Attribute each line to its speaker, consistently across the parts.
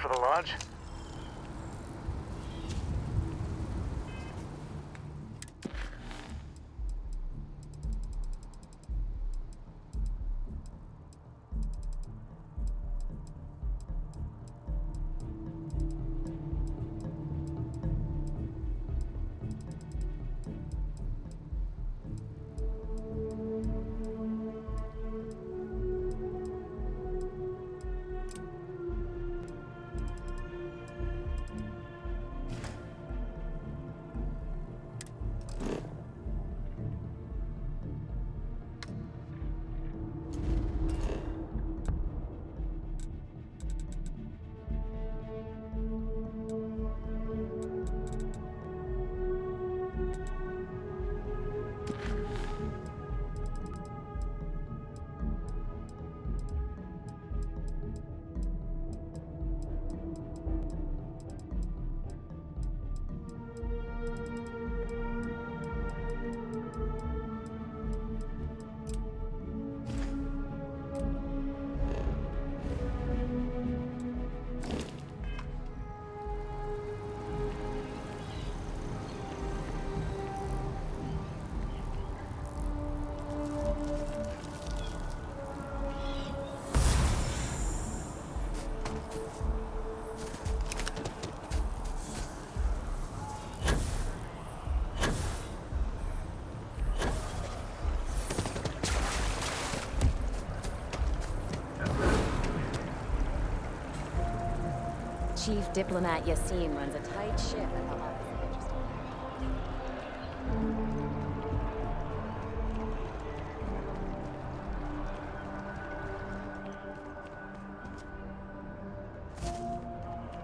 Speaker 1: for the lodge?
Speaker 2: Chief Diplomat Yassim runs a tight ship at the office of Interesting.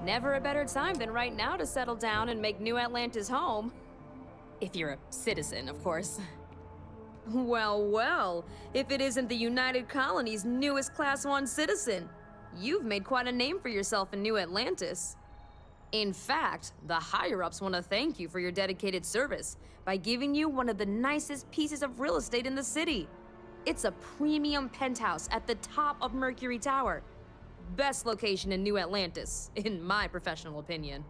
Speaker 2: Never a better time than right now to settle down and make New Atlantis home. If you're a citizen, of course. Well, well, if it isn't the United Colony's newest Class 1 citizen. You've made quite a name for yourself in New Atlantis. In fact, the higher-ups want to thank you for your dedicated service by giving you one of the nicest pieces of real estate in the city. It's a premium penthouse at the top of Mercury Tower. Best location in New Atlantis, in my professional opinion.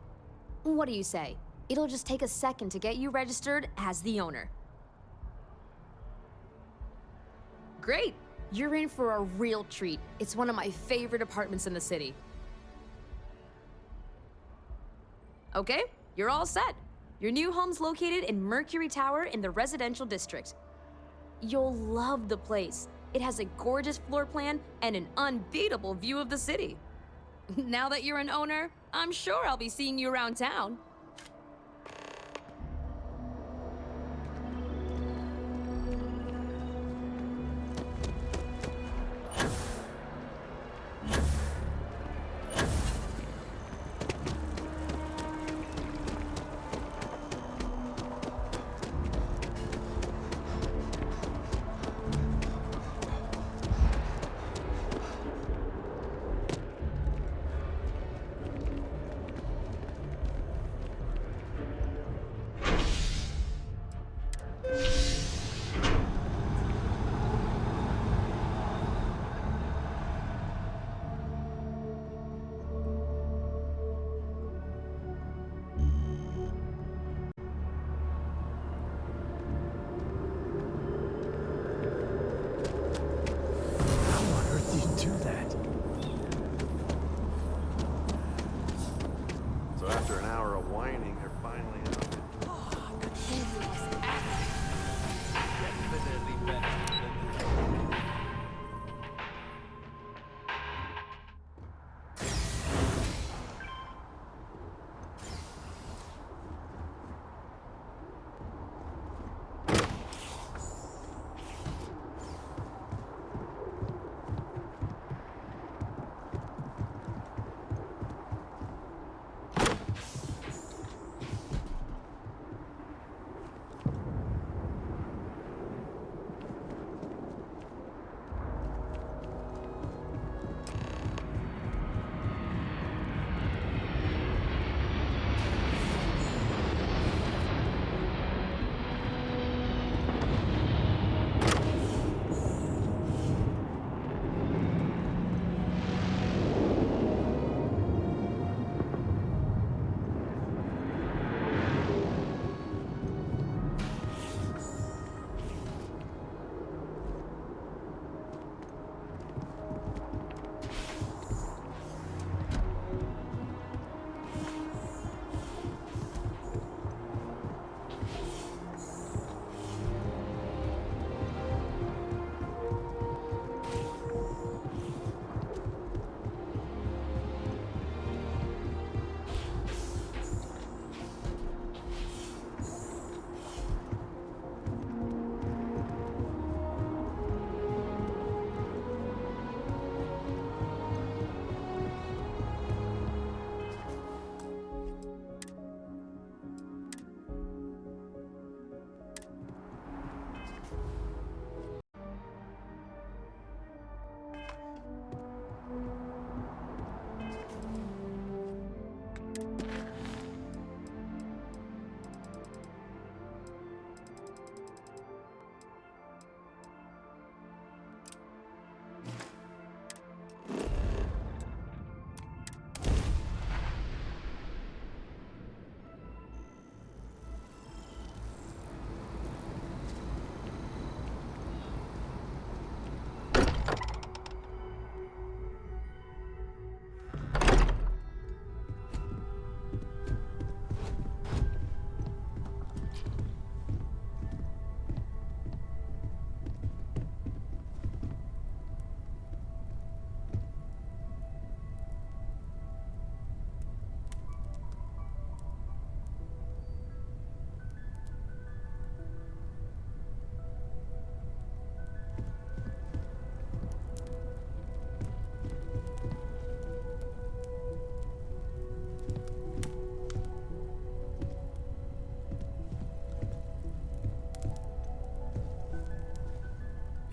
Speaker 2: What do you say? It'll just take a second to get you registered as the owner. Great! You're in for a real treat. It's one of my favorite apartments in the city. Okay, you're all set. Your new home's located in Mercury Tower in the residential district. You'll love the place. It has a gorgeous floor plan and an unbeatable view of the city. Now that you're an owner, I'm sure I'll be seeing you around town.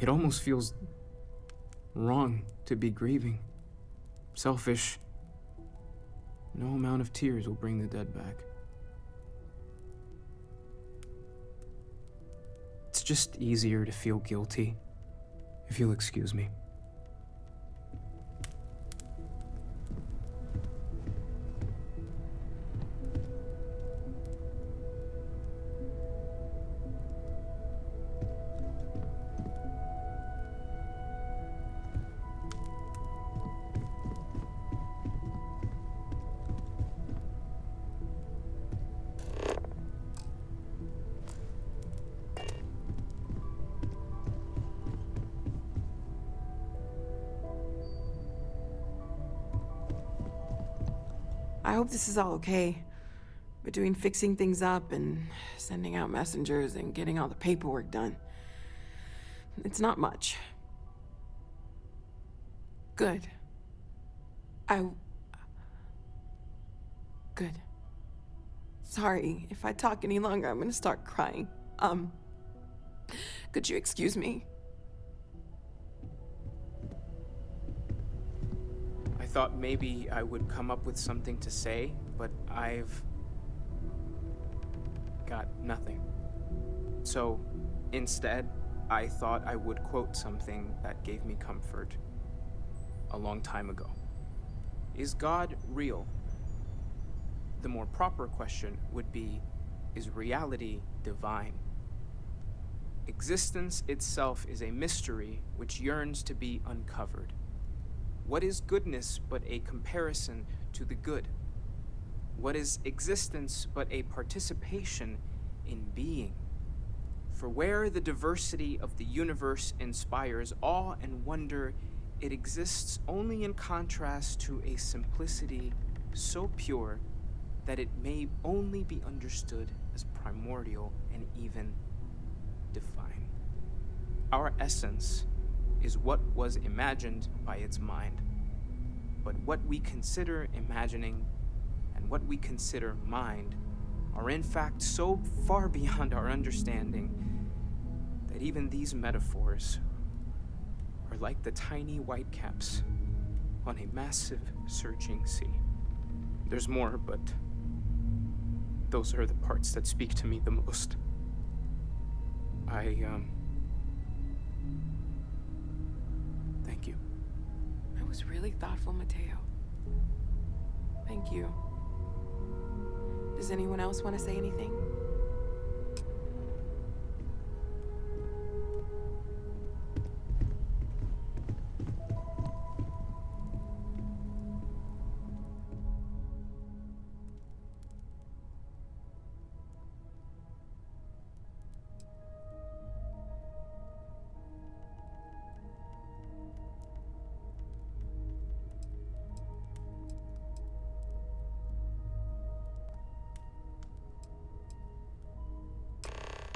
Speaker 1: It almost feels wrong to be grieving. Selfish. No amount of tears will bring the dead back. It's just easier to feel guilty, if you'll excuse me.
Speaker 3: I hope this is all okay. Between fixing things up and sending out messengers and getting all the paperwork done. It's not much. Good. Good. Sorry, if I talk any longer, I'm gonna start crying. Could you excuse me?
Speaker 1: I thought maybe I would come up with something to say, but I've got nothing. So instead, I thought I would quote something that gave me comfort a long time ago. Is God real? The more proper question would be, is reality divine? Existence itself is a mystery which yearns to be uncovered. What is goodness but a comparison to the good? What is existence but a participation in being? For where the diversity of the universe inspires awe and wonder, it exists only in contrast to a simplicity so pure that it may only be understood as primordial and even divine. Our essence is what was imagined by its mind. But what we consider imagining and what we consider mind are in fact so far beyond our understanding that even these metaphors are like the tiny whitecaps on a massive surging sea. There's more, but those are the parts that speak to me the most. Thank you.
Speaker 3: That was really thoughtful, Mateo. Thank you. Does anyone else want to say anything?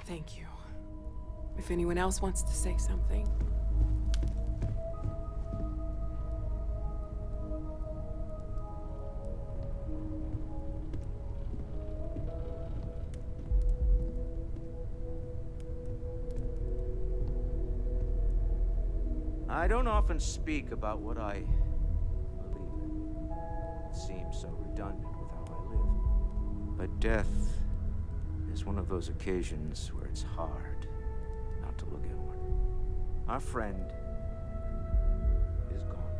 Speaker 3: Thank you. If anyone else wants to say something.
Speaker 4: I don't often speak about what I believe in. It seems so redundant with how I live. But death is one of those occasions where it's hard not to look inward. Our friend is gone.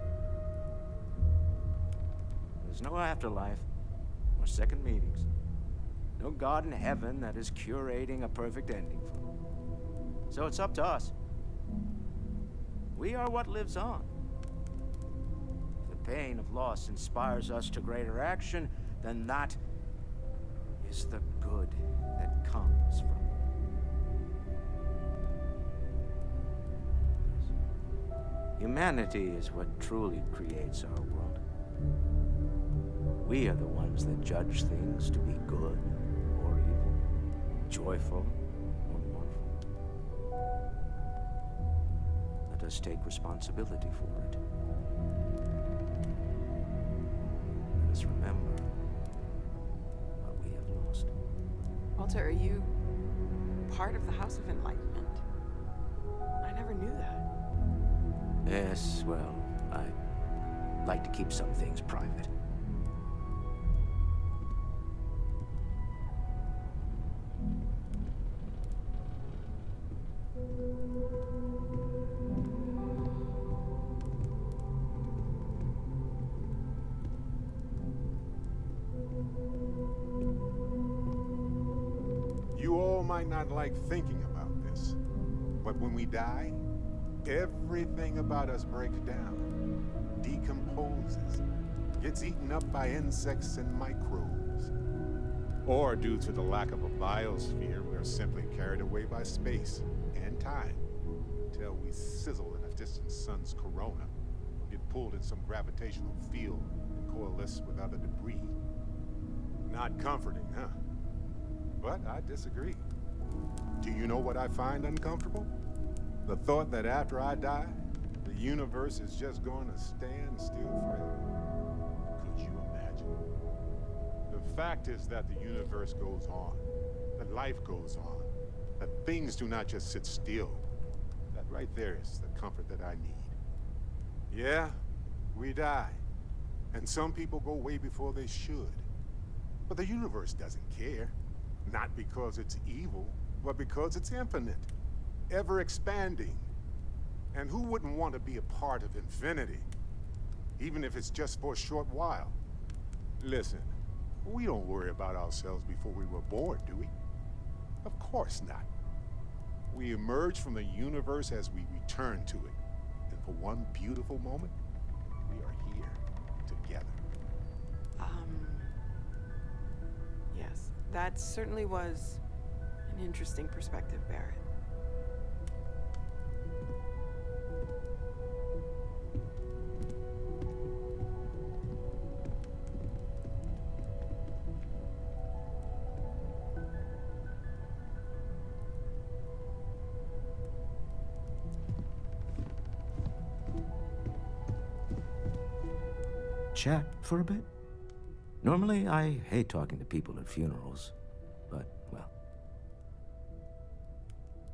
Speaker 4: There's no afterlife, or second meetings. No God in heaven that is curating a perfect ending for him. So it's up to us. We are what lives on. If the pain of loss inspires us to greater action, then that is the good that comes from it. Humanity is what truly creates our world. We are the ones that judge things to be good or evil, joyful or mournful. Let us take responsibility for it. Let us remember what we have lost.
Speaker 3: Walter, are you part of the House of Enlightenment? I never knew that.
Speaker 4: Yes, well, I like to keep some things private.
Speaker 5: You all might not like thinking about this, but when we die, everything about us breaks down, decomposes, gets eaten up by insects and microbes. Or due to the lack of a biosphere, we're simply carried away by space and time until we sizzle in a distant sun's corona, get pulled in some gravitational field and coalesce with other debris. Not comforting, huh? But I disagree. Do you know what I find uncomfortable? The thought that after I die, the universe is just going to stand still forever. Could you imagine? The fact is that the universe goes on, that life goes on, that things do not just sit still. That right there is the comfort that I need. Yeah, we die. And some people go way before they should. But the universe doesn't care. Not because it's evil, but because it's infinite, ever expanding. And who wouldn't want to be a part of infinity? Even if it's just for a short while. Listen, we don't worry about ourselves before we were born, do we? Of course not. We emerge from the universe as we return to it. And for one beautiful moment, we are here together.
Speaker 3: Yes, that certainly was an interesting perspective, Barrett.
Speaker 4: Chat for a bit? Normally, I hate talking to people at funerals, but, well...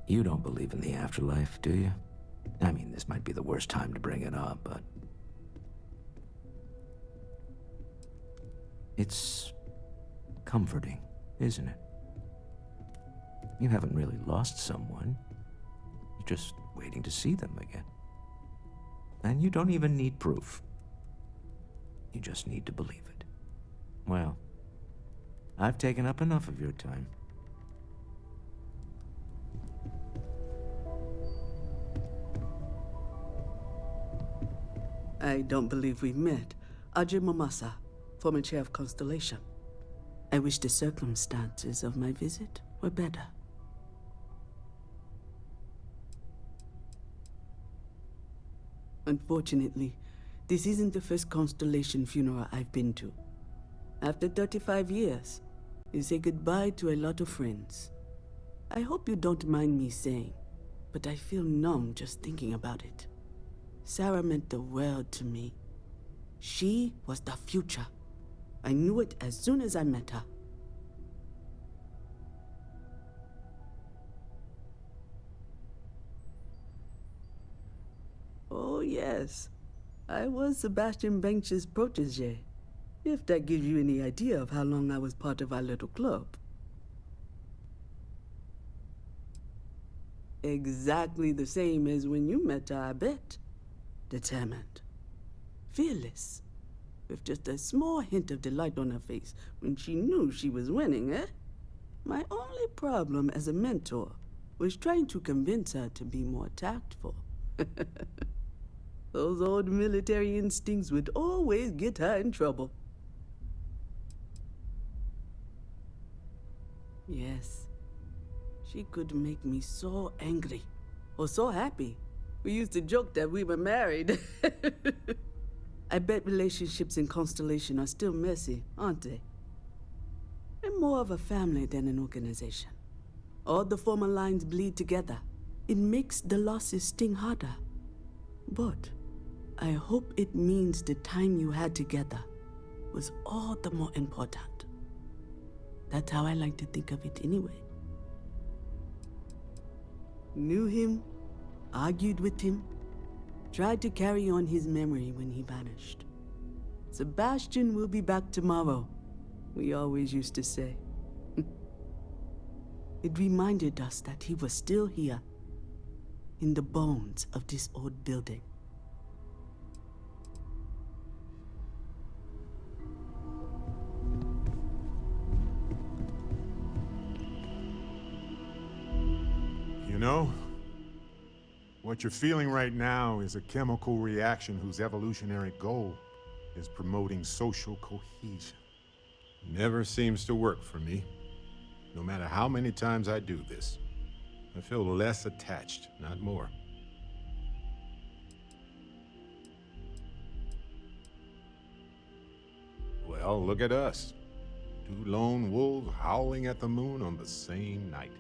Speaker 4: You don't believe in the afterlife, do you? I mean, this might be the worst time to bring it up, but... It's comforting, isn't it? You haven't really lost someone. You're just waiting to see them again. And you don't even need proof. You just need to believe it. Well, I've taken up enough of your time.
Speaker 6: I don't believe we've met. Ajay Mamasa, former chair of Constellation. I wish the circumstances of my visit were better. Unfortunately, this isn't the first Constellation funeral I've been to. After 35 years, you say goodbye to a lot of friends. I hope you don't mind me saying, but I feel numb just thinking about it. Sarah meant the world to me. She was the future. I knew it as soon as I met her. Oh yes, I was Sebastian Banks's protege. If that gives you any idea of how long I was part of our little club. Exactly the same as when you met her, I bet. Determined. Fearless. With just a small hint of delight on her face when she knew she was winning, eh? My only problem as a mentor was trying to convince her to be more tactful. Those old military instincts would always get her in trouble. Yes, she could make me so angry, or so happy. We used to joke that we were married. I bet relationships in Constellation are still messy, aren't they? We're more of a family than an organization. All the former lines bleed together. It makes the losses sting harder. But I hope it means the time you had together was all the more important. That's how I like to think of it anyway. Knew him argued with him, tried to carry on his memory when he vanished. Sebastian will be back tomorrow, we always used to say. It reminded us that he was still here, in the bones of this old building.
Speaker 5: You know, what you're feeling right now is a chemical reaction whose evolutionary goal is promoting social cohesion. Never seems to work for me. No matter how many times I do this, I feel less attached, not more. Well, look at us. Two lone wolves howling at the moon on the same night.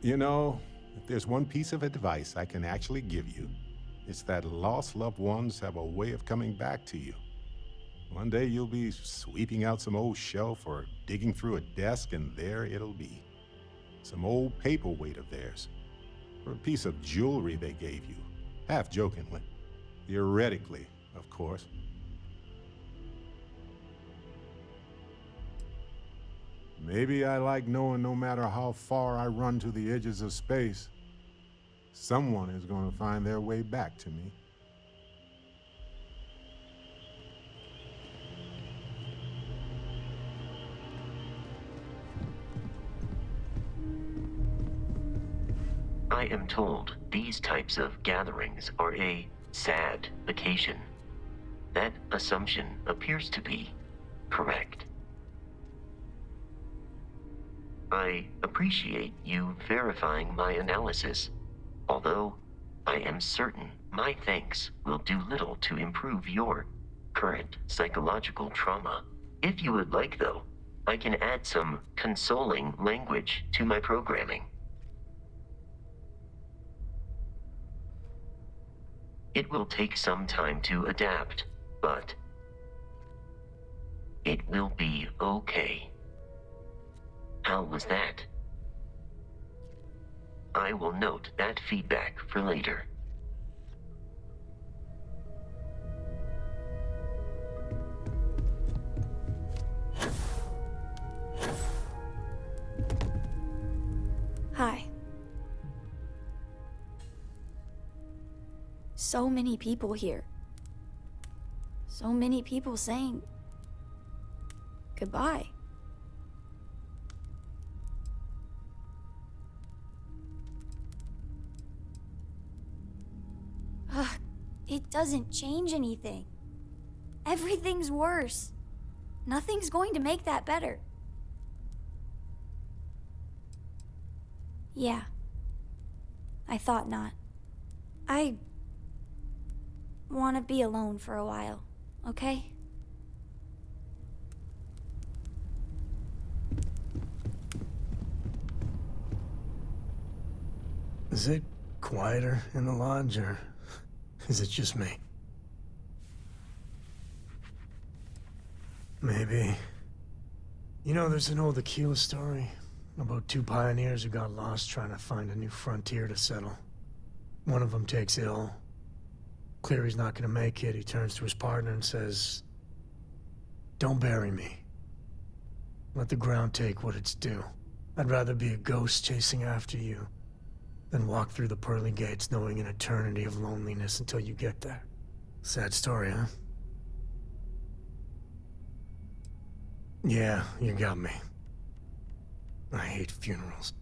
Speaker 5: You know, if there's one piece of advice I can actually give you, it's that lost loved ones have a way of coming back to you. One day you'll be sweeping out some old shelf or digging through a desk, and there it'll be. Some old paperweight of theirs, or a piece of jewelry they gave you, half jokingly. Theoretically, of course. Maybe I like knowing no matter how far I run to the edges of space, someone is going to find their way back to me.
Speaker 7: I am told these types of gatherings are a sad occasion. That assumption appears to be correct. I appreciate you verifying my analysis, although I am certain my thanks will do little to improve your current psychological trauma. If you would like, though, I can add some consoling language to my programming. It will take some time to adapt, but it will be okay. How was that? I will note that feedback for later.
Speaker 8: Hi. So many people here. So many people saying goodbye. Ugh, it doesn't change anything. Everything's worse. Nothing's going to make that better. Yeah. I thought not. I want to be alone for a while, okay?
Speaker 9: Is it quieter in the lodge, or is it just me? Maybe. You know, there's an old Aquila story about two pioneers who got lost trying to find a new frontier to settle. One of them takes ill. Clear he's not gonna make it, he turns to his partner and says, "Don't bury me. Let the ground take what it's due. I'd rather be a ghost chasing after you than walk through the pearly gates knowing an eternity of loneliness until you get there." Sad story, huh? Yeah, you got me. I hate funerals.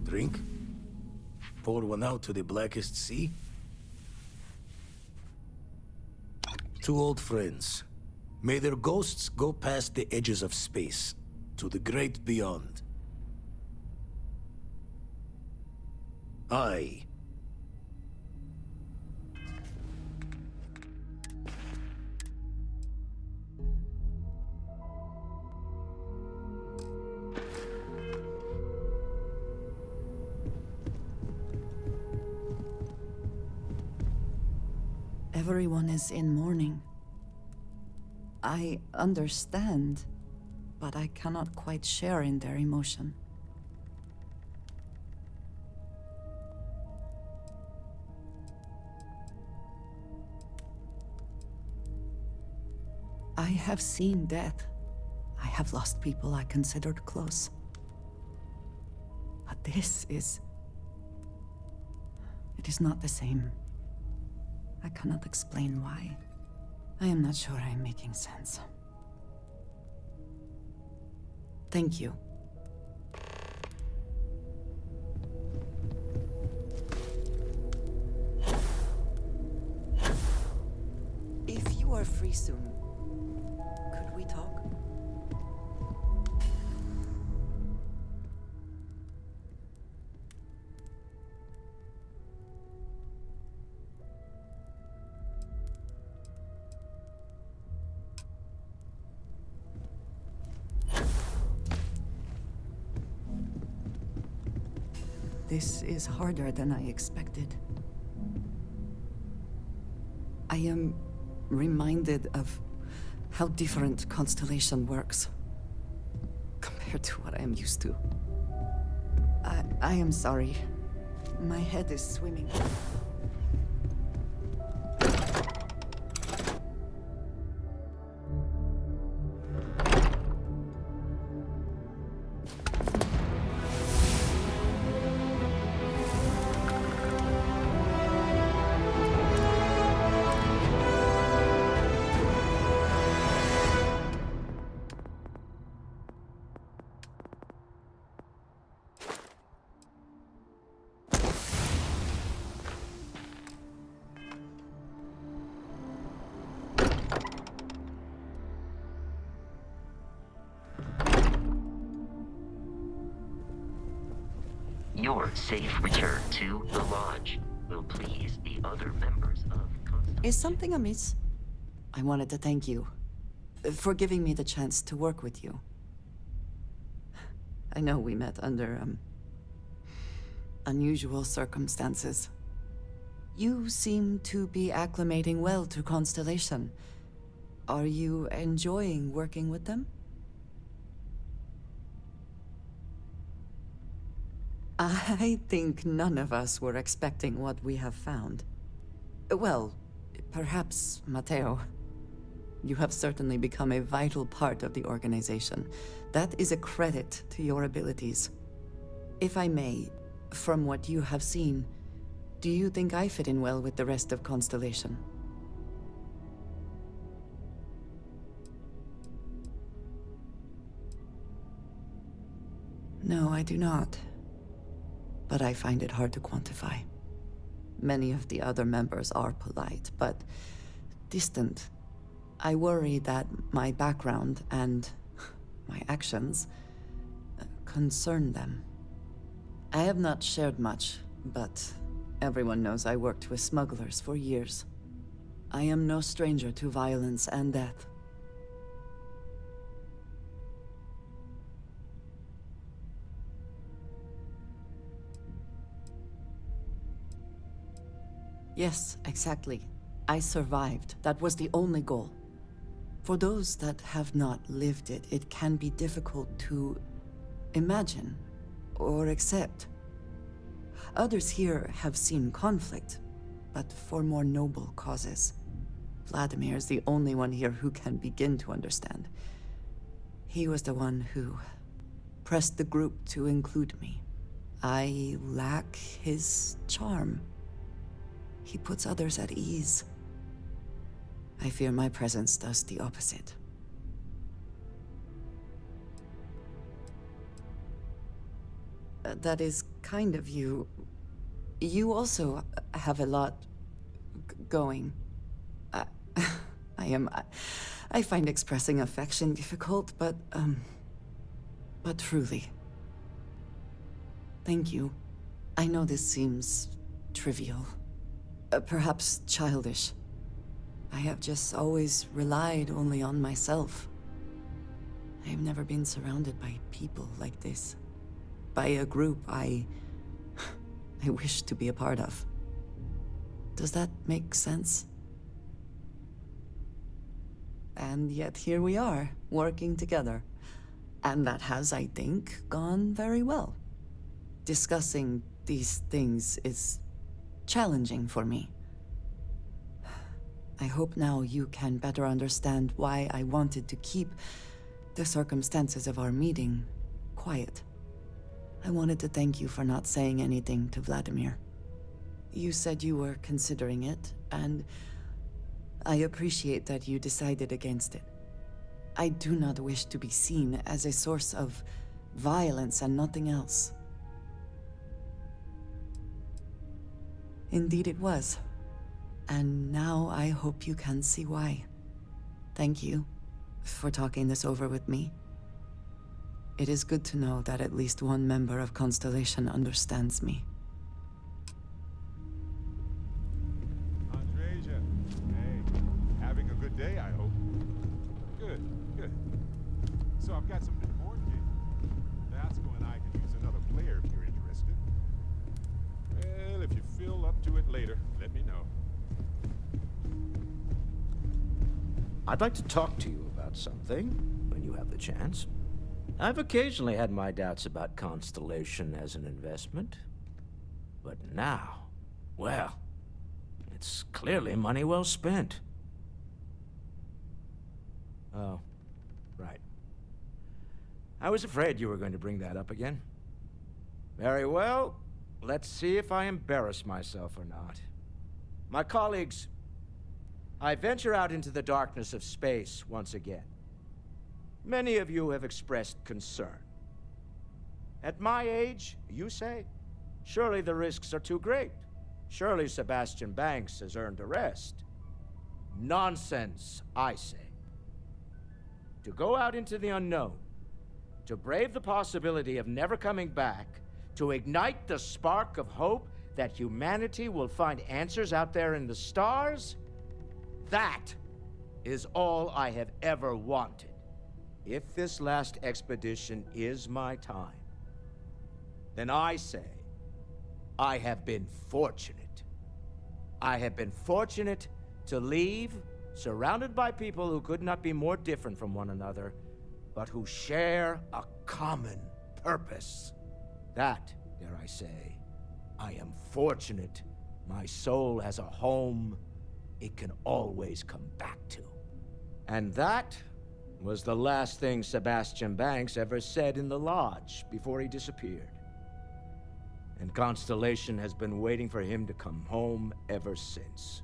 Speaker 10: Drink? Pour one out to the blackest sea? Two old friends. May their ghosts go past the edges of space, to the great beyond. I...
Speaker 11: Everyone is in mourning. I understand, but I cannot quite share in their emotion. I have seen death. I have lost people I considered close. But this is... It is not the same. I cannot explain why. I am not sure I am making sense. Thank you. If you are free soon, could we talk? This is harder than I expected. I am reminded of how different Constellation works compared to what I am used to. I am sorry. My head is swimming.
Speaker 7: Your safe return to the lodge will please the other members of Constellation.
Speaker 11: Is something amiss? I wanted to thank you for giving me the chance to work with you. I know we met under, unusual circumstances. You seem to be acclimating well to Constellation. Are you enjoying working with them? I think none of us were expecting what we have found. Well, perhaps Matteo. You have certainly become a vital part of the organization. That is a credit to your abilities. If I may, from what you have seen, do you think I fit in well with the rest of Constellation? No, I do not. But I find it hard to quantify. Many of the other members are polite, but distant. I worry that my background and my actions concern them. I have not shared much, but everyone knows I worked with smugglers for years. I am no stranger to violence and death. Yes, exactly. I survived. That was the only goal. For those that have not lived it, it can be difficult to imagine or accept. Others here have seen conflict, but for more noble causes. Vladimir is the only one here who can begin to understand. He was the one who pressed the group to include me. I lack his charm. He puts others at ease. I fear my presence does the opposite. That is kind of you. You also have a lot going. I find expressing affection difficult, but truly. Thank you. I know this seems trivial. Perhaps childish. I have just always relied only on myself. I have never been surrounded by people like this. By a group I wish to be a part of. Does that make sense? And yet here we are, working together. And that has, I think, gone very well. Discussing these things is challenging for me. I hope now you can better understand why I wanted to keep the circumstances of our meeting quiet. I wanted to thank you for not saying anything to Vladimir. You said you were considering it, and I appreciate that you decided against it. I do not wish to be seen as a source of violence and nothing else. Indeed it was. And now I hope you can see why. Thank you for talking this over with me. It is good to know that at least one member of Constellation understands me.
Speaker 5: Andreja, hey, having a good day, I hope. Good, good. So I've got some new board games. Vasco and I can use another player if you're interested. Well, if you feel up to it later, let me know.
Speaker 4: I'd like to talk to you about something when you have the chance. I've occasionally had my doubts about Constellation as an investment. But now, well, it's clearly money well spent. Oh, right. I was afraid you were going to bring that up again. Very well. Let's see if I embarrass myself or not. My colleagues, I venture out into the darkness of space once again. Many of you have expressed concern. At my age, you say, surely the risks are too great. Surely Sebastian Banks has earned a rest. Nonsense, I say. To go out into the unknown, to brave the possibility of never coming back, to ignite the spark of hope that humanity will find answers out there in the stars, that is all I have ever wanted. If this last expedition is my time, then I say, I have been fortunate. I have been fortunate to leave, surrounded by people who could not be more different from one another, but who share a common purpose. That, dare I say, I am fortunate my soul has a home it can always come back to. And that was the last thing Sebastian Banks ever said in the lodge before he disappeared. And Constellation has been waiting for him to come home ever since.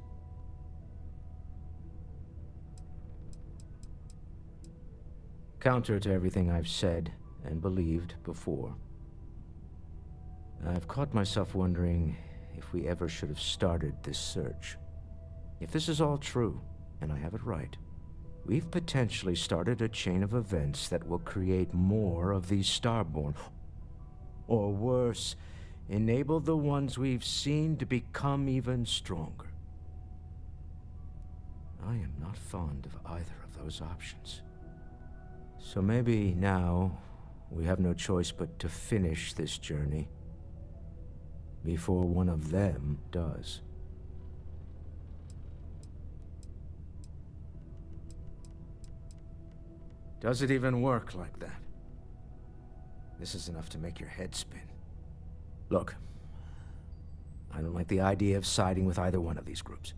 Speaker 4: Counter to everything I've said and believed before, I've caught myself wondering if we ever should have started this search. If this is all true, and I have it right, we've potentially started a chain of events that will create more of these Starborn. Or worse, enable the ones we've seen to become even stronger. I am not fond of either of those options. So maybe now we have no choice but to finish this journey before one of them does. Does it even work like that? This is enough to make your head spin. Look, I don't like the idea of siding with either one of these groups.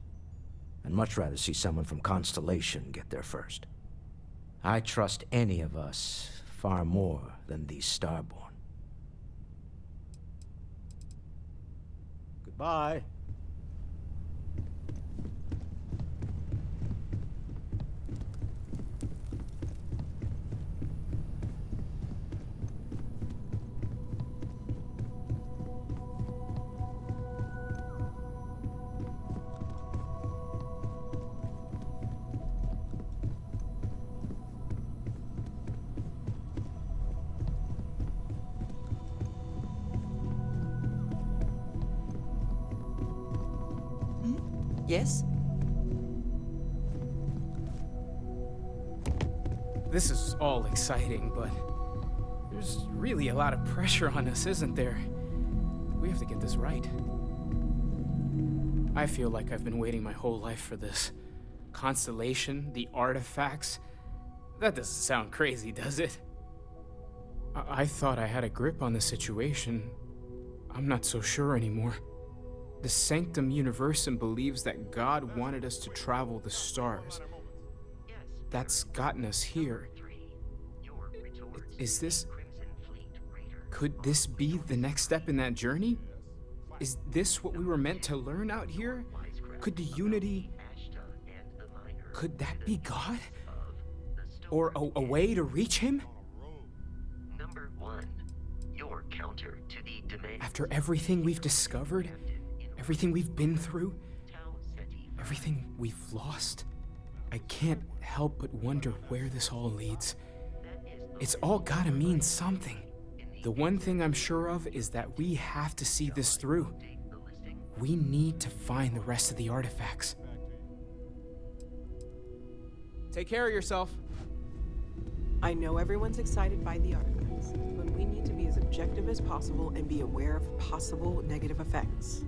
Speaker 4: I'd much rather see someone from Constellation get there first. I trust any of us far more than these Starborn. Goodbye.
Speaker 11: Yes?
Speaker 1: This is all exciting, but there's really a lot of pressure on us, isn't there? We have to get this right. I feel like I've been waiting my whole life for this. Constellation, the artifacts. That doesn't sound crazy, does it? I thought I had a grip on the situation. I'm not so sure anymore. The Sanctum Universum believes that God wanted us to travel the stars. That's gotten us here. Is this... Could this be the next step in that journey? Is this what we were meant to learn out here? Could the unity... Could that be God? Or a way to reach him?
Speaker 7: Number 1. Your counter to the demand.
Speaker 1: After everything we've discovered, everything we've been through, everything we've lost, I can't help but wonder where this all leads. It's all gotta mean something. The one thing I'm sure of is that we have to see this through. We need to find the rest of the artifacts. Take care of yourself.
Speaker 3: I know everyone's excited by the artifacts, but we need to be as objective as possible and be aware of possible negative effects.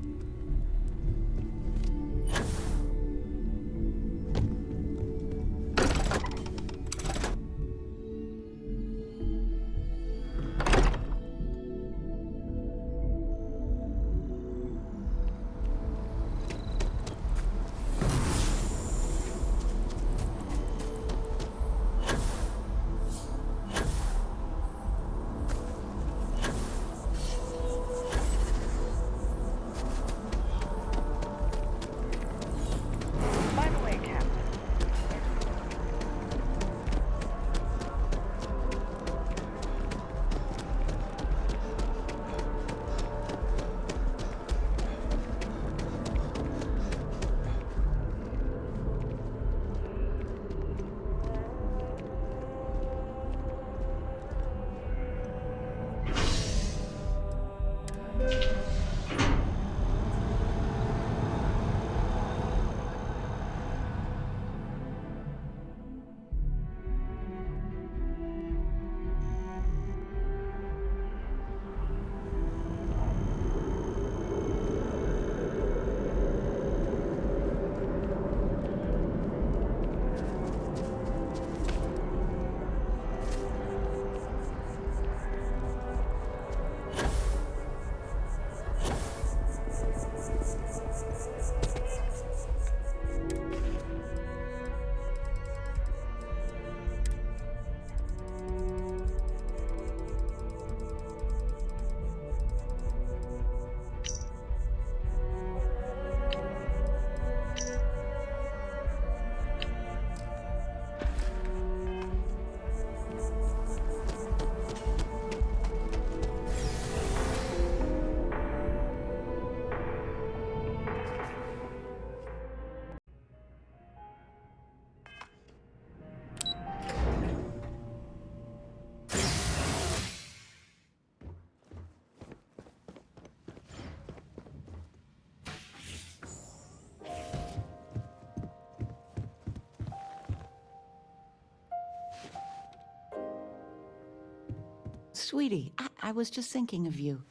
Speaker 12: Sweetie, I was just thinking of you.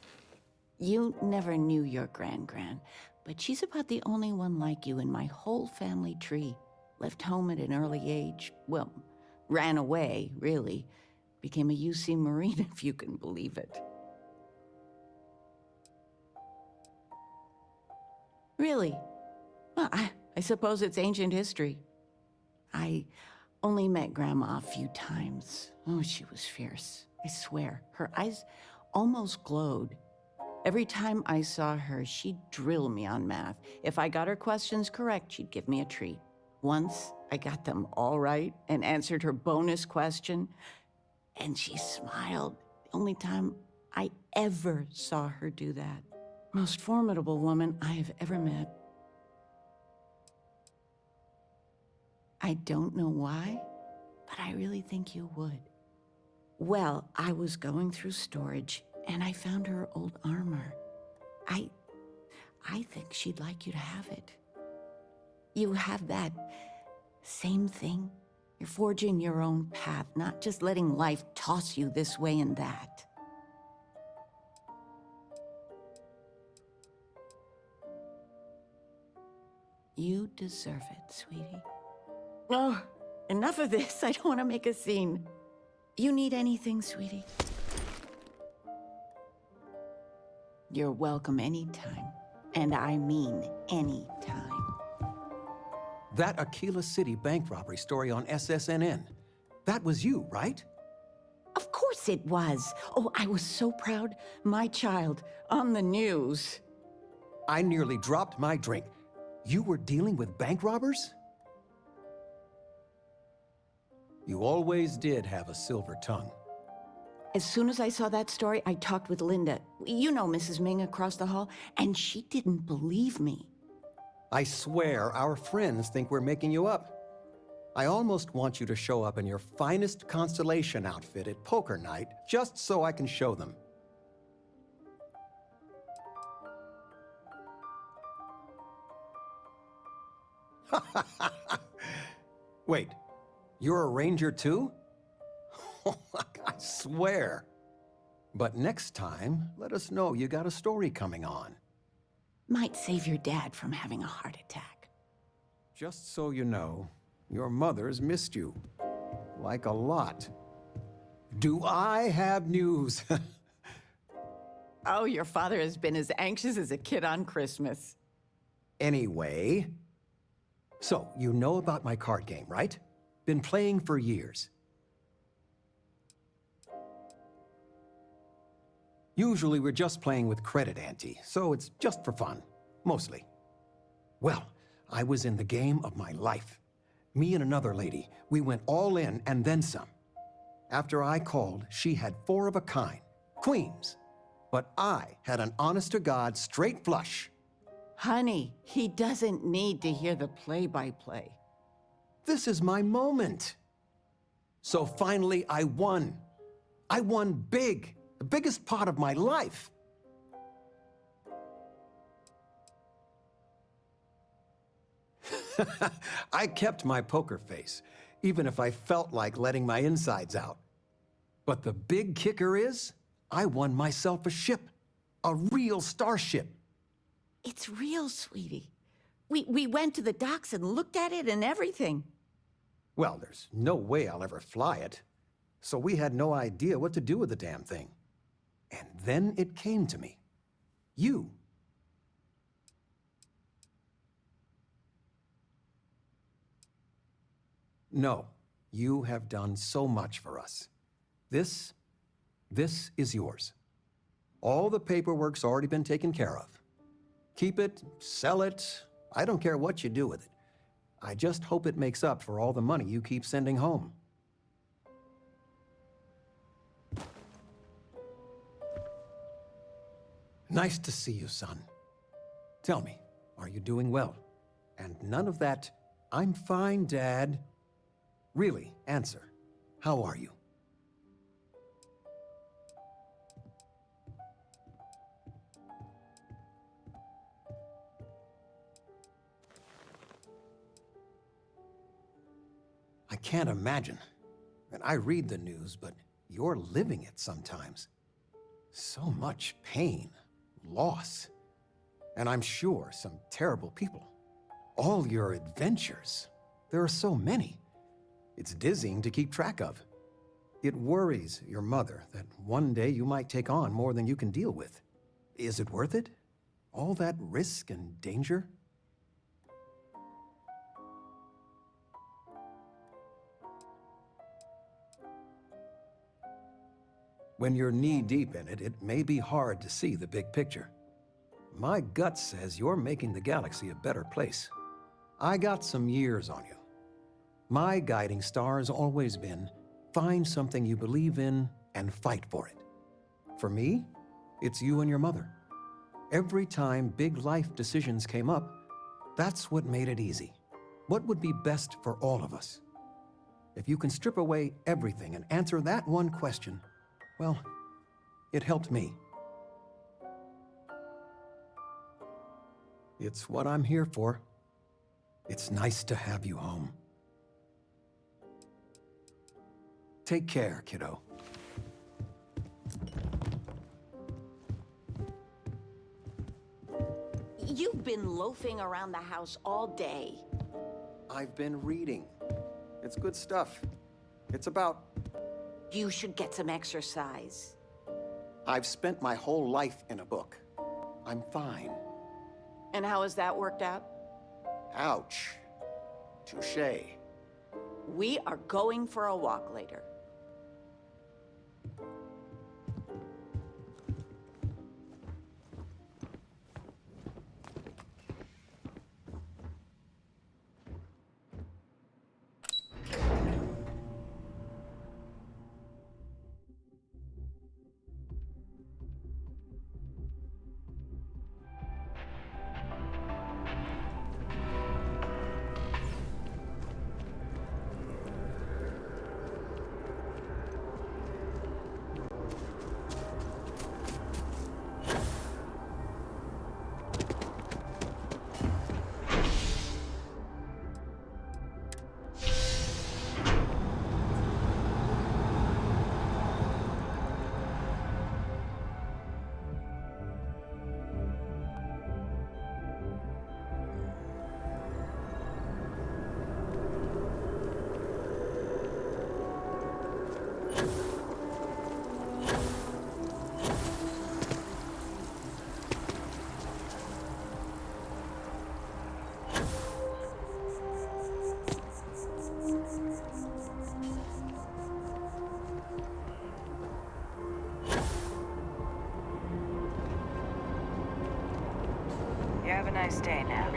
Speaker 12: You never knew your gran-gran, but she's about the only one like you in my whole family tree. Left home at an early age. Well, ran away, really. Became a UC Marine, if you can believe it. Really? Well, I suppose it's ancient history. I only met Grandma a few times. Oh, she was fierce. I swear, her eyes almost glowed. Every time I saw her, she'd drill me on math. If I got her questions correct, she'd give me a treat. Once, I got them all right and answered her bonus question, and she smiled. The only time I ever saw her do that. Most formidable woman I have ever met. I don't know why, but I really think you would. Well, I was going through storage, and I found her old armor. I think she'd like you to have it. You have that same thing. You're forging your own path, not just letting life toss you this way and that. You deserve it, sweetie. Oh, enough of this. I don't want to make a scene. You need anything, sweetie? You're welcome anytime. And I mean any time.
Speaker 13: That Aquila City bank robbery story on SSNN. That was you, right?
Speaker 12: Of course it was. Oh, I was so proud. My child on the news.
Speaker 13: I nearly dropped my drink. You were dealing with bank robbers? You always did have a silver tongue.
Speaker 12: As soon as I saw that story, I talked with Linda. You know Mrs. Ming across the hall, and she didn't believe me.
Speaker 13: I swear our friends think we're making you up. I almost want you to show up in your finest constellation outfit at poker night, just so I can show them. Wait, you're a ranger too? I swear. But next time, let us know you got a story coming on.
Speaker 12: Might save your dad from having a heart attack.
Speaker 13: Just so you know, your mother's missed you. Like a lot. Do I have news?
Speaker 12: Oh, your father has been as anxious as a kid on Christmas.
Speaker 13: Anyway, so you know about my card game, right? Been playing for years. Usually we're just playing with credit ante, so it's just for fun, mostly. Well, I was in the game of my life. Me and another lady, we went all in and then some. After I called, she had 4 of a kind, queens. But I had an honest-to-God straight flush.
Speaker 12: Honey, he doesn't need to hear the play-by-play.
Speaker 13: This is my moment. So finally, I won. I won big, the biggest pot of my life. I kept my poker face, even if I felt like letting my insides out. But the big kicker is, I won myself a ship, a real starship.
Speaker 12: It's real, sweetie. We went to the docks and looked at it and everything.
Speaker 13: Well, there's no way I'll ever fly it. So we had no idea what to do with the damn thing. And then it came to me. You. No, you have done so much for us. This is yours. All the paperwork's already been taken care of. Keep it, sell it, I don't care what you do with it. I just hope it makes up for all the money you keep sending home. Nice to see you, son. Tell me, are you doing well? And none of that, I'm fine, Dad. Really, answer. How are you? I can't imagine. And I read the news, but you're living it sometimes. So much pain, loss, and I'm sure some terrible people. All your adventures. There are so many. It's dizzying to keep track of. It worries your mother that one day you might take on more than you can deal with. Is it worth it? All that risk and danger? When you're knee-deep in it, it may be hard to see the big picture. My gut says you're making the galaxy a better place. I got some years on you. My guiding star has always been, find something you believe in and fight for it. For me, it's you and your mother. Every time big life decisions came up, that's what made it easy. What would be best for all of us? If you can strip away everything and answer that one question, well, it helped me. It's what I'm here for. It's nice to have you home. Take care, kiddo.
Speaker 12: You've been loafing around the house all day.
Speaker 13: I've been reading. It's good stuff. It's about...
Speaker 12: You should get some exercise.
Speaker 13: I've spent my whole life in a book. I'm fine.
Speaker 12: And how has that worked out?
Speaker 10: Ouch. Touche.
Speaker 12: We are going for a walk later.
Speaker 14: You have a nice day now.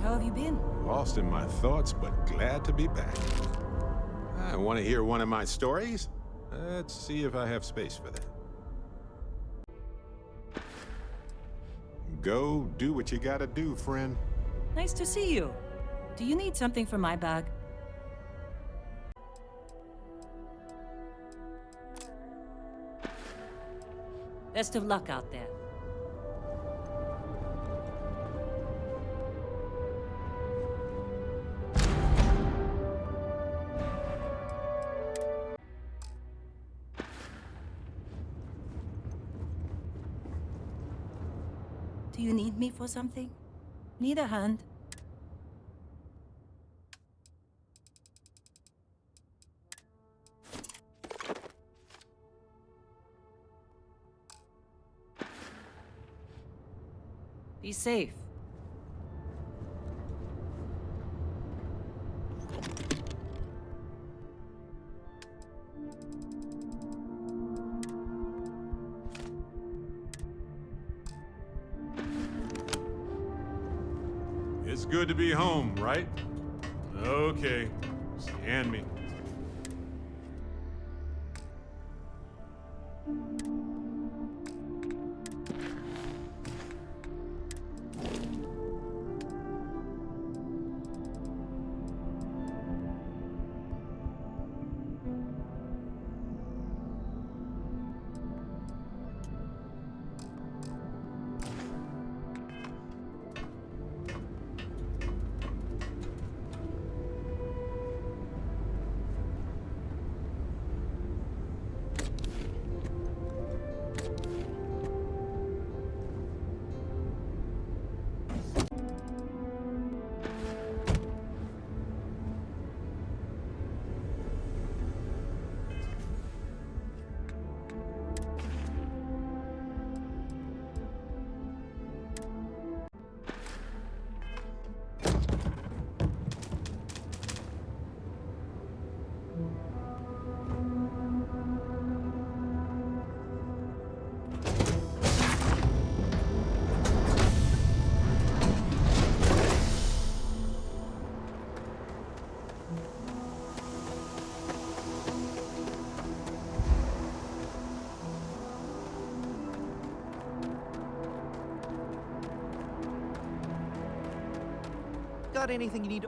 Speaker 15: How have you been?
Speaker 5: Lost in my thoughts, but glad to be back. I want to hear one of my stories? Let's see if I have space for that. Go do what you gotta do, friend.
Speaker 15: Nice to see you. Do you need something for my bag? Best of luck out there. Do you need me for something? Need a hand? Be safe.
Speaker 5: It's good to be home, right? Okay, just hand me.
Speaker 16: got anything you need?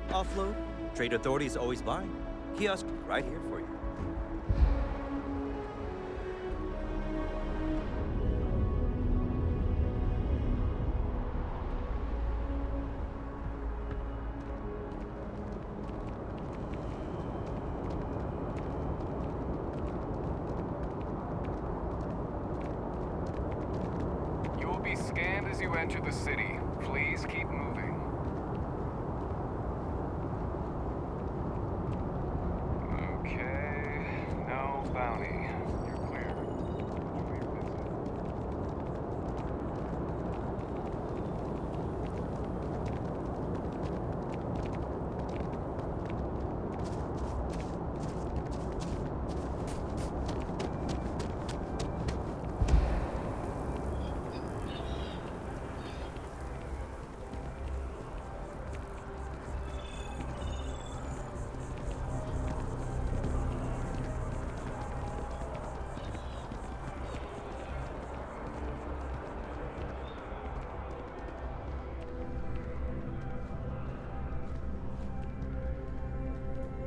Speaker 16: Offload. Trade Authority is always buying. Kiosk right here for you.
Speaker 17: You will be scanned as you enter the city. Please keep moving. Okay, no bounty. You're clear. Enjoy your visit.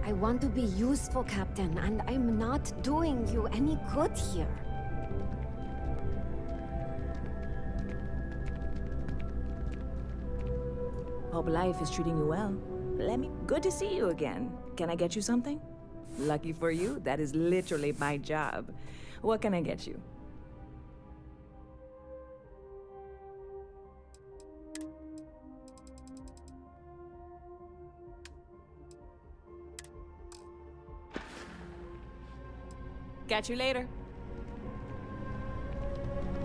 Speaker 2: I want to be useful, Captain, and I'm not doing you any good here.
Speaker 15: Hope life is treating you well. Good to see you again. Can I get you something? Lucky for you, that is literally my job. What can I get you? Catch you later.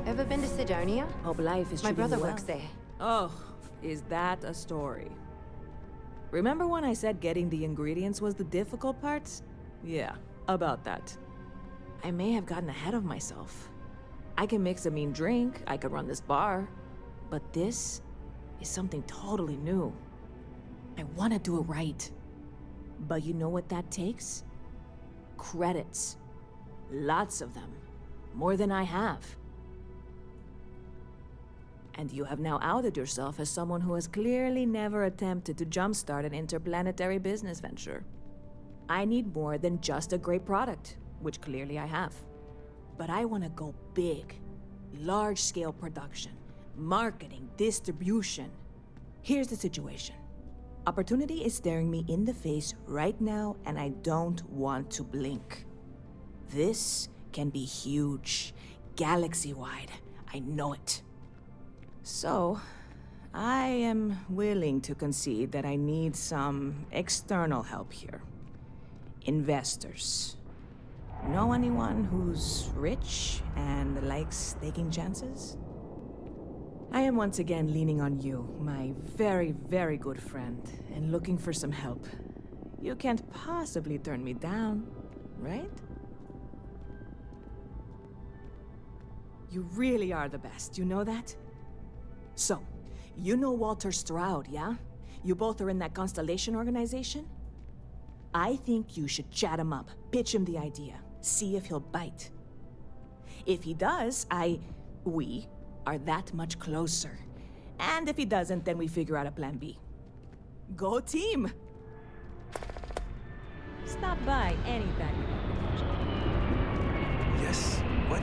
Speaker 2: Ever been to Sidonia?
Speaker 15: Hope life is
Speaker 2: My
Speaker 15: treating
Speaker 2: brother
Speaker 15: you well.
Speaker 2: works there.
Speaker 15: Oh, is that a story? Remember when I said getting the ingredients was the difficult part? Yeah, about that. I may have gotten ahead of myself. I can mix a mean drink, I could run this bar, but this is something totally new. I want to do it right. But you know what that takes? Credits. Lots of them. More than I have. And you have now outed yourself as someone who has clearly never attempted to jumpstart an interplanetary business venture. I need more than just a great product, which clearly I have. But I want to go big. Large-scale production, marketing, distribution. Here's the situation. Opportunity is staring me in the face right now, and I don't want to blink. This can be huge, galaxy-wide. I know it. So, I am willing to concede that I need some external help here. Investors. Know anyone who's rich and likes taking chances? I am once again leaning on you, my very, very good friend, and looking for some help. You can't possibly turn me down, right? You really are the best, you know that? So, you know Walter Stroud, yeah? You both are in that Constellation organization? I think you should chat him up, pitch him the idea, see if he'll bite. If he does, we are that much closer. And if he doesn't, then we figure out a plan B. Go team! Stop by anytime.
Speaker 16: Yes? What?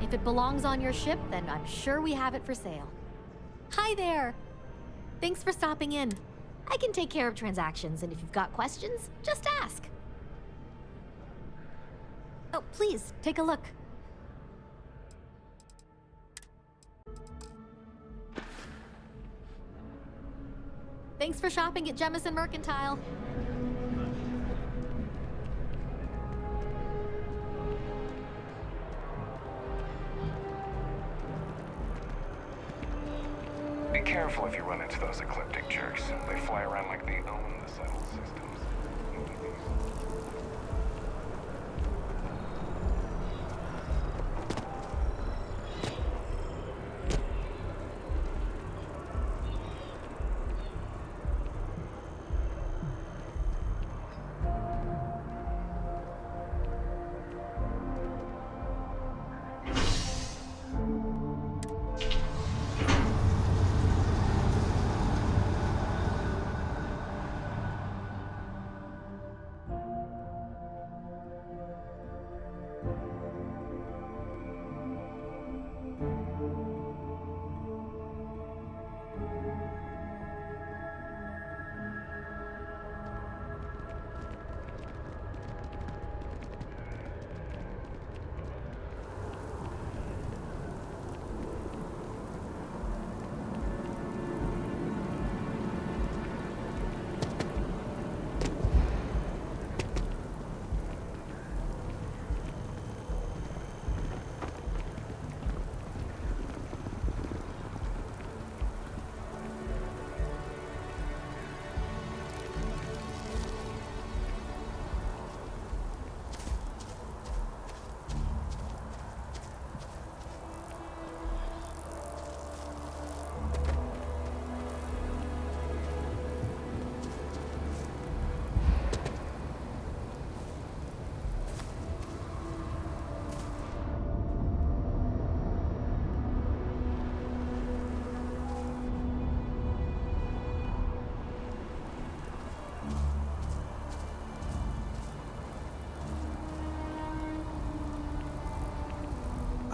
Speaker 18: If it belongs on your ship, then I'm sure we have it for sale. Hi there! Thanks for stopping in. I can take care of transactions, and if you've got questions, just ask. Oh, please, take a look. Thanks for shopping at Jemison Mercantile.
Speaker 17: careful if you run into those ecliptic jerks. They fly around like they own the settled systems.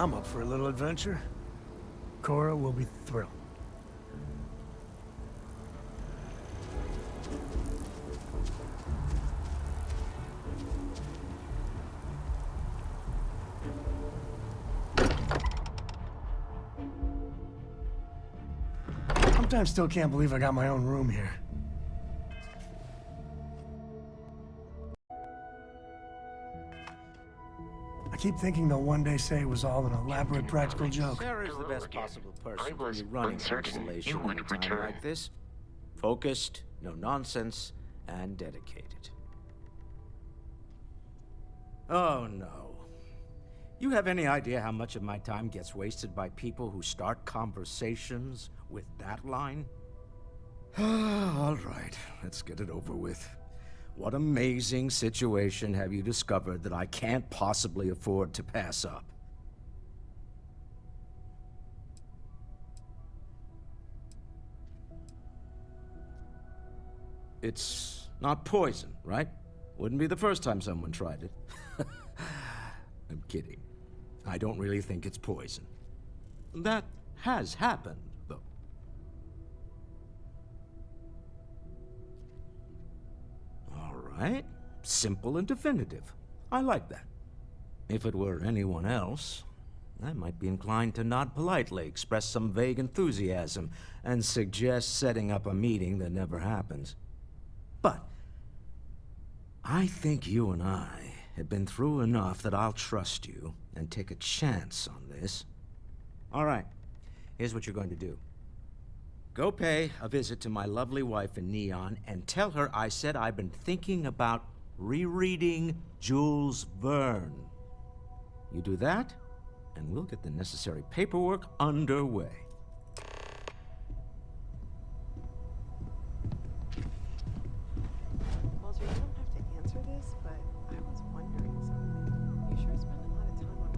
Speaker 9: I'm up for a little adventure. Cora will be thrilled. Sometimes still can't believe I got my own room here. I keep thinking they'll one day say it was all an elaborate practical joke.
Speaker 4: Sarah's the best possible person
Speaker 7: I was
Speaker 4: to be running an
Speaker 7: uncertain
Speaker 4: installation
Speaker 7: you
Speaker 4: at a
Speaker 7: would
Speaker 4: time
Speaker 7: return.
Speaker 4: like this. Focused, no nonsense, and dedicated. Oh no. You have any idea how much of my time gets wasted by people who start conversations with that line? All right, let's get it over with. What amazing situation have you discovered that I can't possibly afford to pass up? It's not poison, right? Wouldn't be the first time someone tried it. I'm kidding. I don't really think it's poison. That has happened, though. All right. Simple and definitive. I like that. If it were anyone else, I might be inclined to nod politely, express some vague enthusiasm, and suggest setting up a meeting that never happens. But I think you and I have been through enough that I'll trust you and take a chance on this. All right, here's what you're going to do. Go pay a visit to my lovely wife in Neon and tell her I said I've been thinking about rereading Jules Verne. You do that, and we'll get the necessary paperwork underway.
Speaker 3: Walter, you don't have to answer this, but I was wondering something. You sure spend a lot of time on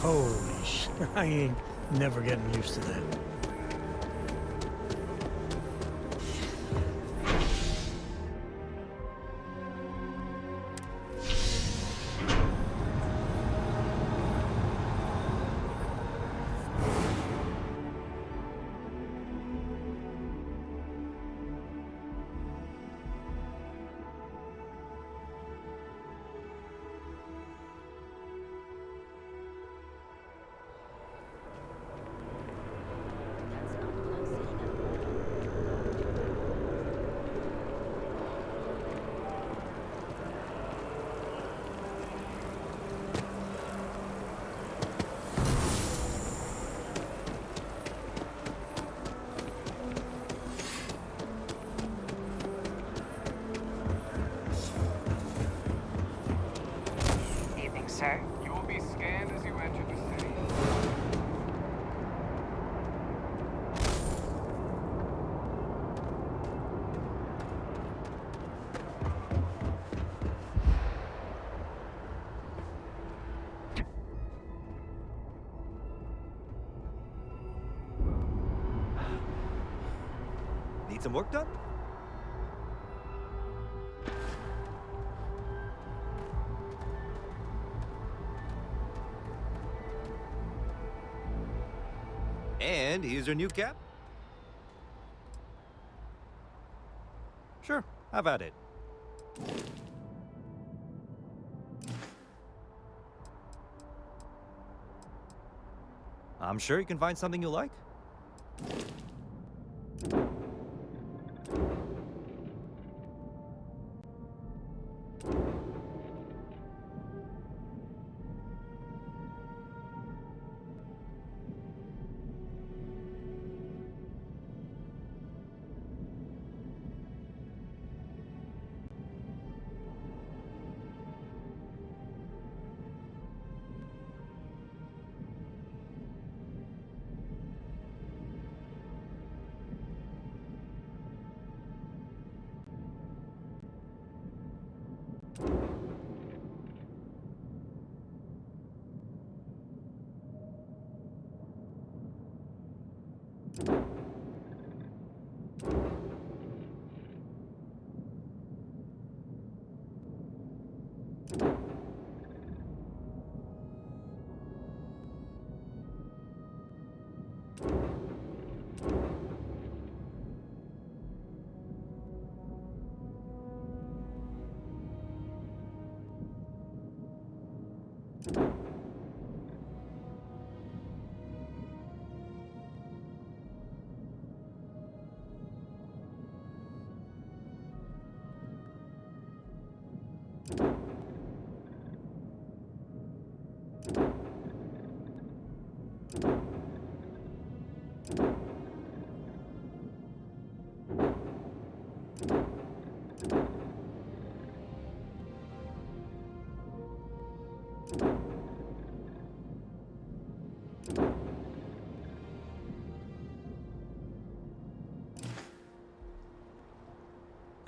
Speaker 9: Holy sh... I ain't never getting used to that.
Speaker 14: Evening, sir.
Speaker 17: You will be scanned as you enter the city.
Speaker 16: Need some work done? And here's your new cap. Sure, have at it. I'm sure you can find something you like.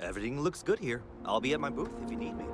Speaker 16: Everything looks good here. I'll be at my booth if you need me.